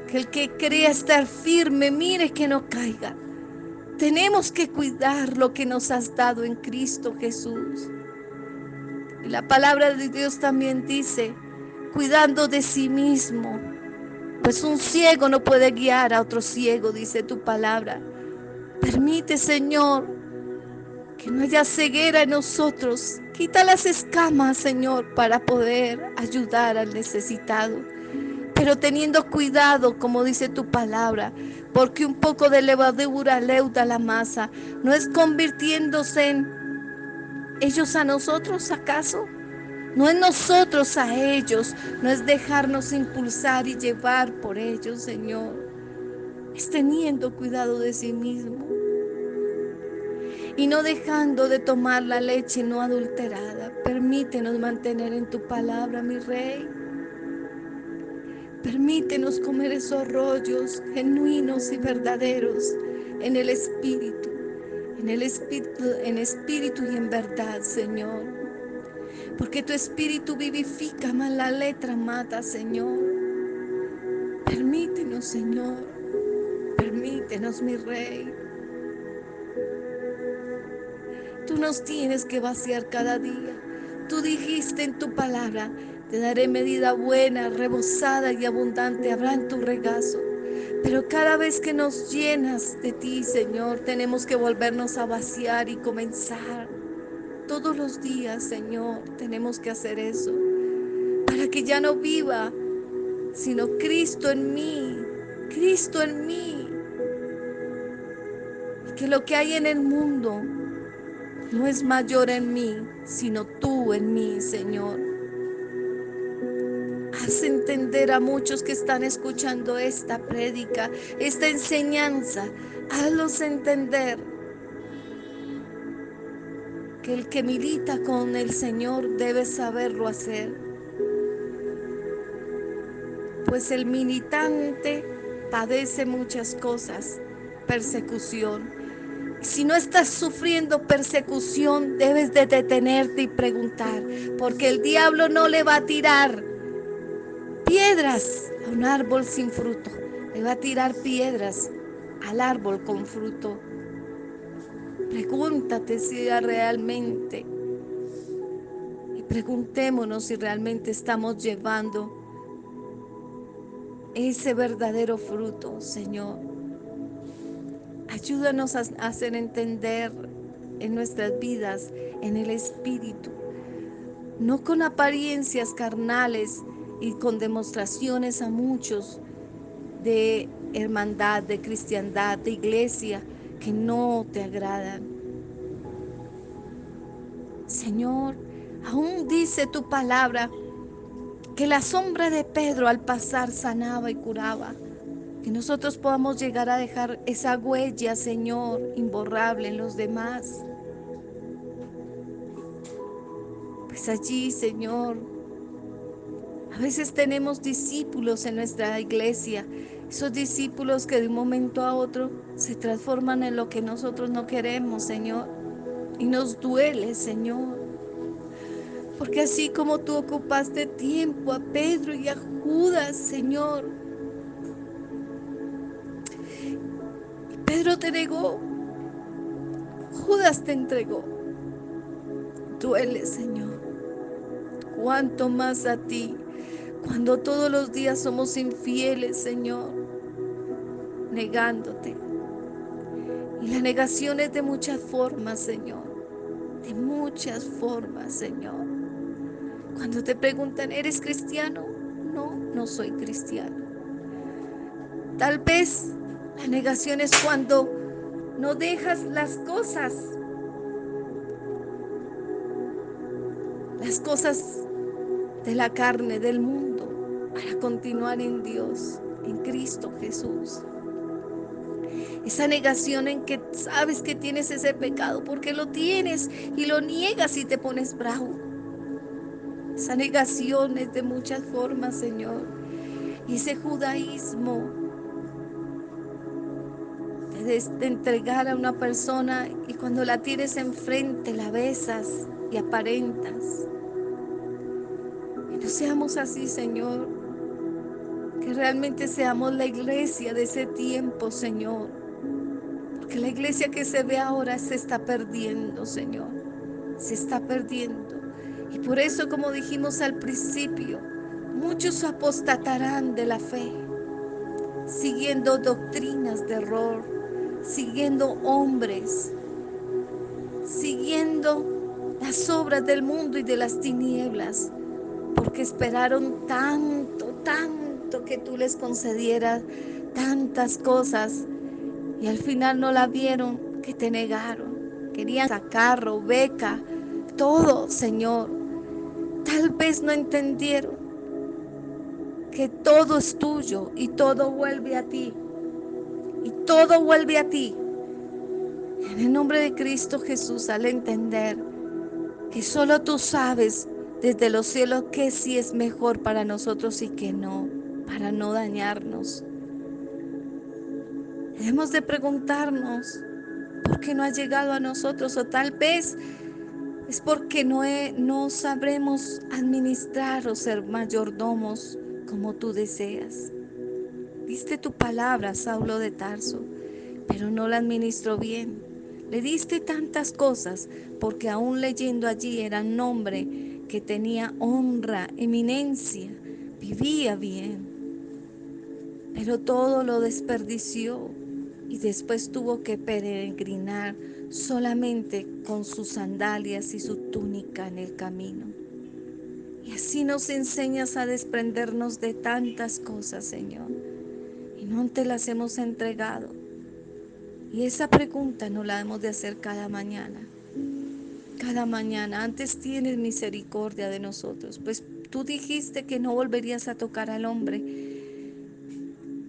que el que crea estar firme, mire que no caiga. Tenemos que cuidar lo que nos has dado en Cristo Jesús. Y la palabra de Dios también dice, cuidando de sí mismo. Pues un ciego no puede guiar a otro ciego, dice tu palabra. Permite, Señor, que no haya ceguera en nosotros. Quita las escamas, Señor, para poder ayudar al necesitado. Pero teniendo cuidado, como dice tu palabra, porque un poco de levadura leuda la masa, ¿no es convirtiéndose en ellos a nosotros acaso? No es nosotros a ellos, no es dejarnos impulsar y llevar por ellos, Señor. Es teniendo cuidado de sí mismo y no dejando de tomar la leche no adulterada. Permítenos mantener en tu palabra, mi Rey. Permítenos comer esos rollos genuinos y verdaderos en el Espíritu, en espíritu y en verdad, Señor. Porque tu Espíritu vivifica, más la letra mata, Señor. Permítenos, Señor. Permítenos, mi Rey. Tú nos tienes que vaciar cada día. Tú dijiste en tu palabra, te daré medida buena, rebosada y abundante habrá en tu regazo. Pero cada vez que nos llenas de ti, Señor, tenemos que volvernos a vaciar y comenzar. Todos los días, Señor, tenemos que hacer eso. Para que ya no viva, sino Cristo en mí. Cristo en mí. Y que lo que hay en el mundo no es mayor en mí, sino tú en mí, Señor. Haz entender a muchos que están escuchando esta prédica, esta enseñanza. Hazlos entender que el que milita con el Señor debe saberlo hacer. Pues el militante padece muchas cosas, persecución. Si no estás sufriendo persecución, debes de detenerte y preguntar, porque el diablo no le va a tirar piedras a un árbol sin fruto, le va a tirar piedras al árbol con fruto. Pregúntate si realmente, y preguntémonos si realmente estamos llevando ese verdadero fruto, Señor. Ayúdanos a hacer entender en nuestras vidas, en el Espíritu, no con apariencias carnales y con demostraciones a muchos de hermandad, de cristiandad, de iglesia que no te agradan. Señor, aún dice tu palabra que la sombra de Pedro al pasar sanaba y curaba. Que nosotros podamos llegar a dejar esa huella, Señor, imborrable en los demás. Pues allí, Señor, a veces tenemos discípulos en nuestra iglesia, esos discípulos que de un momento a otro se transforman en lo que nosotros no queremos, Señor. Y nos duele, Señor. Porque así como tú ocupaste tiempo a Pedro y a Judas, Señor, y Pedro te negó, Judas te entregó. Duele, Señor. Cuánto más a ti, cuando todos los días somos infieles, Señor, negándote. Y la negación es de muchas formas, Señor. De muchas formas, Señor. Cuando te preguntan, ¿eres cristiano? No, no soy cristiano. Tal vez la negación es cuando no dejas las cosas de la carne, del mundo, para continuar en Dios, en Cristo Jesús. Esa negación en que sabes que tienes ese pecado porque lo tienes y lo niegas y te pones bravo. Esa negación es de muchas formas, Señor. Y ese judaísmo de entregar a una persona y cuando la tienes enfrente la besas y aparentas. Y no seamos así, Señor. Que realmente seamos la iglesia de ese tiempo, Señor. Porque la iglesia que se ve ahora se está perdiendo, Señor. Se está perdiendo. Y por eso, como dijimos al principio, muchos apostatarán de la fe, siguiendo doctrinas de error, siguiendo hombres, siguiendo las obras del mundo y de las tinieblas, porque esperaron tanto, tanto que tú les concedieras tantas cosas y al final no la vieron, que te negaron. Querían sacar beca, todo, Señor. tal vez no entendieron que todo es tuyo y todo vuelve a ti. Y todo vuelve a ti. En el nombre de Cristo Jesús, al entender que solo tú sabes desde los cielos qué sí es mejor para nosotros y qué no, para no dañarnos. Debemos de preguntarnos por qué no ha llegado a nosotros, o tal vez es porque no sabremos administrar o ser mayordomos como tú deseas. Diste tu palabra, Saulo de Tarso, pero no la administró bien. Le diste tantas cosas porque aún leyendo allí era un hombre que tenía honra, eminencia, vivía bien, pero todo lo desperdició y después tuvo que peregrinar solamente con sus sandalias y su túnica en el camino. Y así nos enseñas a desprendernos de tantas cosas, Señor, y no te las hemos entregado. Y esa pregunta no la hemos de hacer cada mañana. Cada mañana, antes tienes misericordia de nosotros, pues tú dijiste que no volverías a tocar al hombre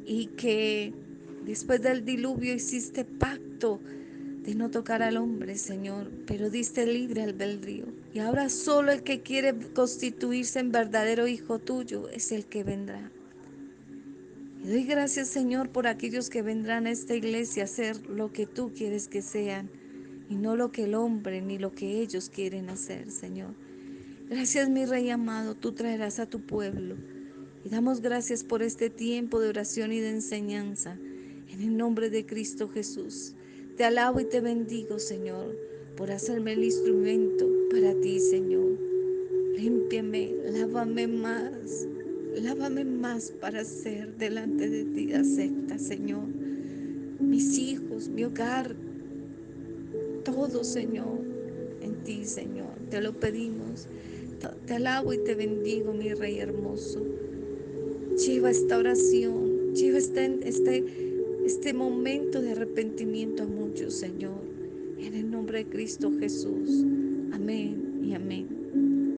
y que después del diluvio hiciste pacto de no tocar al hombre, Señor, pero diste libre albedrío. Y ahora solo el que quiere constituirse en verdadero hijo tuyo es el que vendrá. Y doy gracias, Señor, por aquellos que vendrán a esta iglesia a hacer lo que tú quieres que sean y no lo que el hombre ni lo que ellos quieren hacer, Señor. Gracias, mi Rey amado, tú traerás a tu pueblo. Y damos gracias por este tiempo de oración y de enseñanza. En el nombre de Cristo Jesús. Te alabo y te bendigo, Señor, por hacerme el instrumento para ti, Señor. Límpiame, lávame más para ser delante de ti acepta, Señor. Mis hijos, mi hogar, todo, Señor, en ti, Señor. Te lo pedimos. Te alabo y te bendigo, mi Rey hermoso. Lleva esta oración, lleva este momento de arrepentimiento a muchos, Señor. En el nombre de Cristo Jesús.